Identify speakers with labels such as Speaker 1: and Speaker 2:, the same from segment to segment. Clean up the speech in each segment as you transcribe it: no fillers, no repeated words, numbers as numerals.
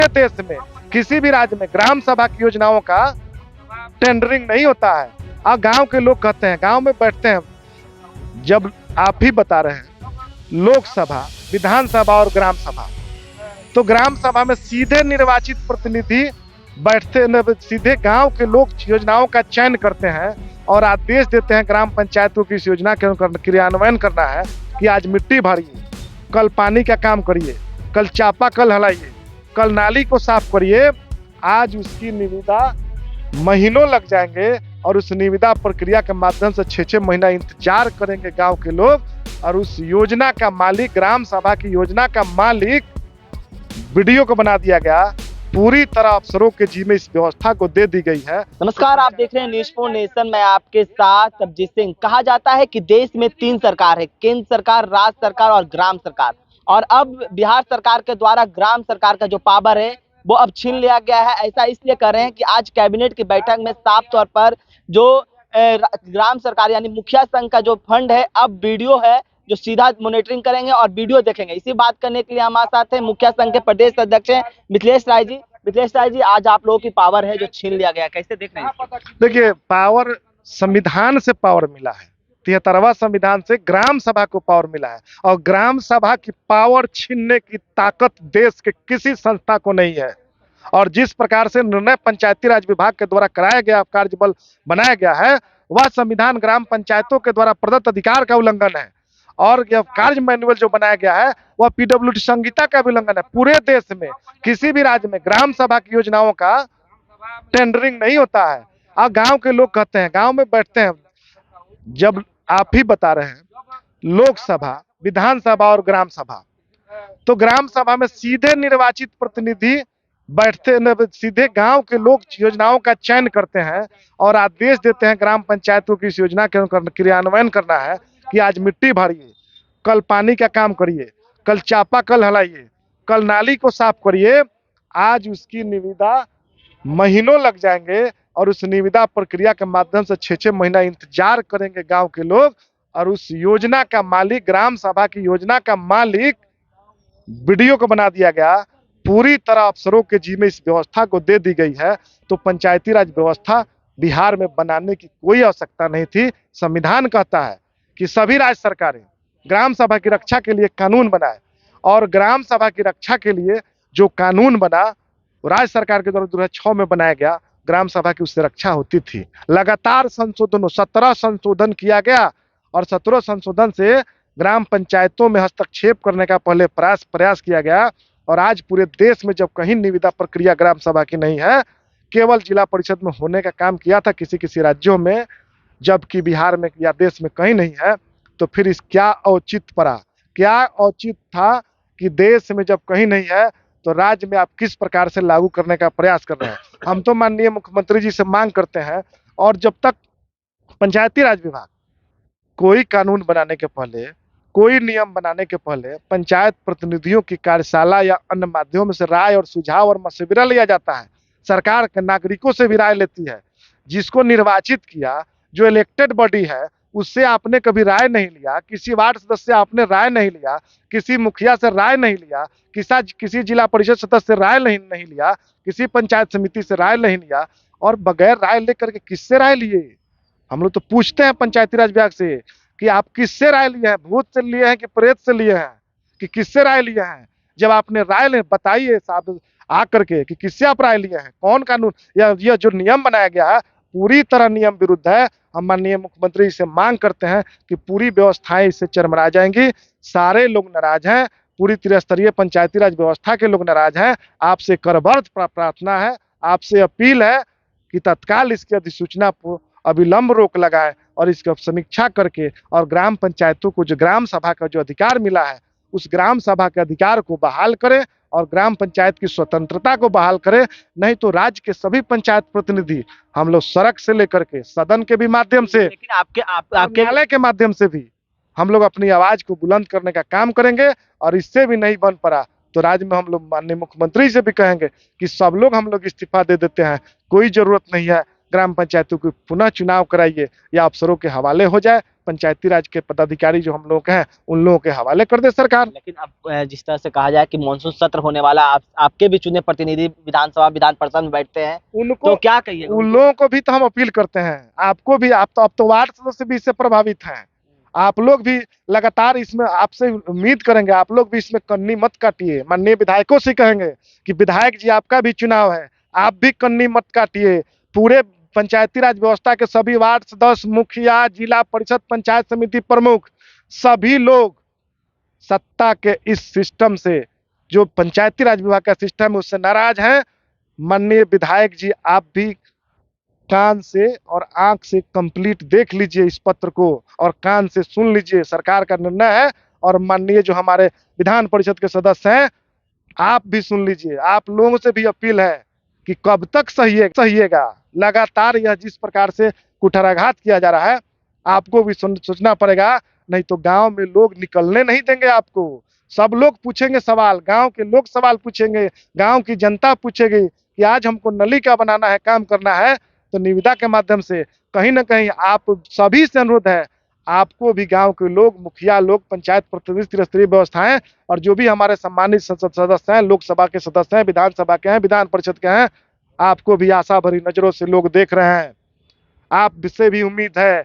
Speaker 1: देश में किसी भी राज्य में ग्राम सभा की योजनाओं का टेंडरिंग नहीं होता है। और गांव के लोग कहते हैं, गांव में बैठते हैं, जब आप ही बता रहे हैं लोकसभा, विधानसभा और ग्राम सभा, तो ग्राम सभा में सीधे निर्वाचित प्रतिनिधि बैठते, सीधे गांव के लोग योजनाओं का चयन करते हैं और आदेश देते हैं ग्राम पंचायतों की इस योजना के क्रियान्वयन करना है कि आज मिट्टी भरिए, कल पानी का काम करिए, कल चापाकल हलाइए, कल नाली को साफ करिए। आज उसकी निविदा महीनों लग जाएंगे और उस निविदा प्रक्रिया के माध्यम से 6-6 महीना इंतजार करेंगे गांव के लोग, और उस योजना का मालिक, ग्राम सभा की योजना का मालिक वीडियो को बना दिया गया। पूरी तरह अफसरों के जिम्मे इस व्यवस्था को दे दी गई है।
Speaker 2: नमस्कार, आप देख रहे हैं न्यूज़ फॉर नेशन। मैं आपके साथ तबजीत सिंह। कहा जाता है कि देश में 3 सरकार है, केंद्र सरकार, राज्य सरकार और ग्राम सरकार। और अब बिहार सरकार के द्वारा ग्राम सरकार का जो पावर है वो अब छीन लिया गया है। ऐसा इसलिए कर रहे हैं कि आज कैबिनेट की बैठक में साफ तौर पर जो ग्राम सरकार यानी मुखिया संघ का जो फंड है, अब वीडियो है जो सीधा मॉनिटरिंग करेंगे और वीडियो देखेंगे। इसी बात करने के लिए हमारे साथ है मुखिया संघ के प्रदेश अध्यक्ष हैं मिथिलेश राय जी। मिथिलेश राय जी, आज आप लोगों की पावर है जो छीन लिया गया, कैसे देख रहे हैं?
Speaker 1: देखिए, पावर संविधान से पावर मिला है, 73वां संविधान से ग्राम सभा को पावर मिला है, और ग्राम सभा की पावर छीनने की ताकत देश के किसी संस्था को नहीं है। और जिस प्रकार से निर्णय पंचायती राज विभाग के द्वारा कराया गया, कार्यबल बनाया गया है, वह संविधान ग्राम पंचायतों के द्वारा प्रदत्त अधिकार का उल्लंघन है। और यह कार्य मैनुअल जो बनाया गया है वह पीडब्ल्यूडी संहिता का भी उल्लंघन है। पूरे देश में किसी भी राज्य में ग्राम सभा की योजनाओं का टेंडरिंग नहीं होता है। और गांव के लोग कहते हैं, गांव में बैठते हैं, जब आप ही बता रहे हैं लोकसभा, विधानसभा और ग्राम सभा, तो ग्राम सभा में सीधे निर्वाचित प्रतिनिधि बैठते, सीधे गांव के लोग योजनाओं का चयन करते हैं और आदेश देते हैं ग्राम पंचायतों की इस योजना के क्रियान्वयन करना है कि आज मिट्टी भरिए, कल पानी का काम करिए, कल चापाकल हलाइए, कल नाली को साफ करिए। आज उसकी निविदा महीनों लग जाएंगे और उस निविदा प्रक्रिया के माध्यम से 6-6 महीना इंतजार करेंगे गांव के लोग, और उस योजना का मालिक, ग्राम सभा की योजना का मालिक वीडियो को बना दिया गया। पूरी तरह अफसरों के जिम्मे इस व्यवस्था को दे दी गई है। तो पंचायती राज व्यवस्था बिहार में बनाने की कोई आवश्यकता नहीं थी। संविधान कहता है कि सभी राज्य सरकारें ग्राम सभा की रक्षा के लिए कानून बनाए, और ग्राम सभा की रक्षा के लिए जो कानून बना राज्य सरकार के द्वारा 2006 में बनाया गया, ग्राम सभा की उससे रक्षा होती थी। लगातार संशोधन, 17 संशोधन किया गया, और 17 संशोधन से ग्राम पंचायतों में हस्तक्षेप करने का पहले प्रयास किया गया। और आज पूरे देश में जब कहीं निविदा प्रक्रिया ग्राम सभा की नहीं है, केवल जिला परिषद में होने का काम किया था किसी किसी राज्यों में, जबकि बिहार में या देश में कहीं नहीं है, तो फिर इस क्या औचित्य पड़ा, क्या औचित्य था कि देश में जब कहीं नहीं है तो राज्य में आप किस प्रकार से लागू करने का प्रयास कर रहे हैं। हम तो माननीय मुख्यमंत्री जी से मांग करते हैं, और जब तक पंचायती राज विभाग कोई कानून बनाने के पहले, कोई नियम बनाने के पहले पंचायत प्रतिनिधियों की कार्यशाला या अन्य माध्यमों से राय और सुझाव और मशविरा लिया जाता है। सरकार के नागरिकों से भी राय लेती है। जिसको निर्वाचित किया, जो इलेक्टेड बॉडी है, उससे आपने कभी राय नहीं लिया, किसी वार्ड सदस्य से आपने राय नहीं लिया, किसी मुखिया से राय नहीं लिया, किसी जिला परिषद सदस्य से राय नहीं लिया, किसी पंचायत समिति से राय नहीं लिया। और बगैर राय लेकर के किससे राय लिए? हम लोग तो पूछते हैं पंचायती राज विभाग से कि आप किससे राय लिए हैं, भूत से लिए हैं कि प्रेत से लिए हैं, कि किससे राय लिए हैं? जब आपने राय ले, बताइए साहब आ करके कि किससे आप राय लिए हैं, कौन कानून, या यह जो नियम बनाया गया है पूरी तरह नियम विरुद्ध है। हम माननीय मुख्यमंत्री से मांग करते हैं कि पूरी व्यवस्थाएं इससे चरमरा जाएंगी। सारे लोग नाराज हैं, पूरी त्रिस्तरीय पंचायती राज व्यवस्था के लोग नाराज हैं। आपसे करबद्ध प्रार्थना है, आपसे अपील है कि तत्काल इसकी अधिसूचना को अविलंब रोक लगाए और इसकी समीक्षा करके, और ग्राम पंचायतों को जो ग्राम सभा का जो अधिकार मिला है, उस ग्राम सभा के अधिकार को बहाल करें और ग्राम पंचायत की स्वतंत्रता को बहाल करें। नहीं तो राज्य के सभी पंचायत प्रतिनिधि, हम लोग सड़क से लेकर के सदन के भी माध्यम से,
Speaker 2: लेकिन आपके
Speaker 1: न्यायालय के माध्यम से भी हम लोग अपनी आवाज को बुलंद करने का काम करेंगे। और इससे भी नहीं बन पड़ा तो राज्य में हम लोग माननीय मुख्यमंत्री से भी कहेंगे कि सब लोग हम लोग इस्तीफा दे देते हैं, कोई जरूरत नहीं है ग्राम पंचायतों के पुनः चुनाव कराइए या अफसरों के हवाले हो जाए, पंचायती राज के पदाधिकारी जो हम लोग हैं उन लोगों के हवाले कर दे सरकार।
Speaker 2: लेकिन अब जिस तरह से कहा जाए कि मानसून सत्र होने वाला, आपके भी चुने प्रतिनिधि विधानसभा विधान परिषद में बैठते हैं,
Speaker 1: उनको
Speaker 2: तो क्या कहिए
Speaker 1: उन लोगों को भी तो हम अपील करते हैं, आपको भी, आप तो अब तो वार्ड सदस्य भी इससे प्रभावित हैं, आप लोग भी लगातार इसमें आपसे उम्मीद करेंगे, आप लोग भी इसमें कन्नी मत काटिए। माननीय विधायकों से कहेंगे कि विधायक जी आपका भी चुनाव है, आप भी कन्नी मत काटिए। पूरे पंचायती राज व्यवस्था के सभी वार्ड सदस्य, मुखिया, जिला परिषद, पंचायत समिति प्रमुख, सभी लोग सत्ता के इस सिस्टम से, जो पंचायती राज विभाग का सिस्टम है, उससे नाराज हैं। माननीय विधायक जी आप भी कान से और आंख से कंप्लीट देख लीजिए इस पत्र को और कान से सुन लीजिए, सरकार का निर्णय है। और माननीय जो हमारे विधान परिषद के सदस्य हैं, आप भी सुन लीजिए। आप लोगों से भी अपील है कि कब तक सहिएगा। लगातार यह जिस प्रकार से कुठाराघात किया जा रहा है, आपको भी सोचना पड़ेगा, नहीं तो गांव में लोग निकलने नहीं देंगे आपको। सब लोग पूछेंगे सवाल, गांव के लोग सवाल पूछेंगे, गांव की जनता पूछेगी कि आज हमको नली का बनाना है, काम करना है। तो निविदा के माध्यम से कहीं ना कहीं आप सभी से अनुरोध है, आपको भी गांव के लोग, मुखिया लोग, पंचायत प्रतिनिधि, त्रिस्तरीय व्यवस्थाएं और जो भी हमारे सम्मानित संसद सदस्य हैं, लोकसभा के सदस्य हैं, विधानसभा के हैं, विधान परिषद के हैं, आपको भी आशा भरी नजरों से लोग देख रहे हैं। आप से भी उम्मीद है,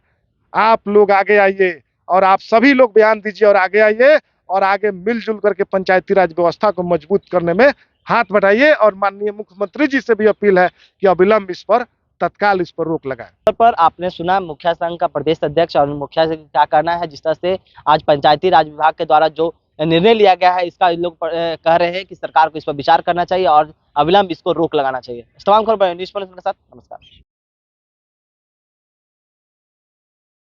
Speaker 1: आप लोग आगे आइए और आप सभी लोग बयान दीजिए और आगे आइए और आगे मिलजुल करके पंचायती राज व्यवस्था को मजबूत करने में हाथ बटाइए। और माननीय मुख्यमंत्री जी से भी अपील है कि अविलंब इस पर तत्काल इस पर रोक लगाए।
Speaker 2: पर आपने सुना मुखिया संघ का प्रदेश अध्यक्ष और मुखिया से क्या करना है, जिस तरह से आज पंचायती राज विभाग के द्वारा जो निर्णय लिया गया है, इसका लोग कह रहे हैं कि सरकार को इस पर विचार करना चाहिए और अविलंब इसको रोक लगाना चाहिए। इस तमाम खबर न्यूज़ के साथ नमस्कार।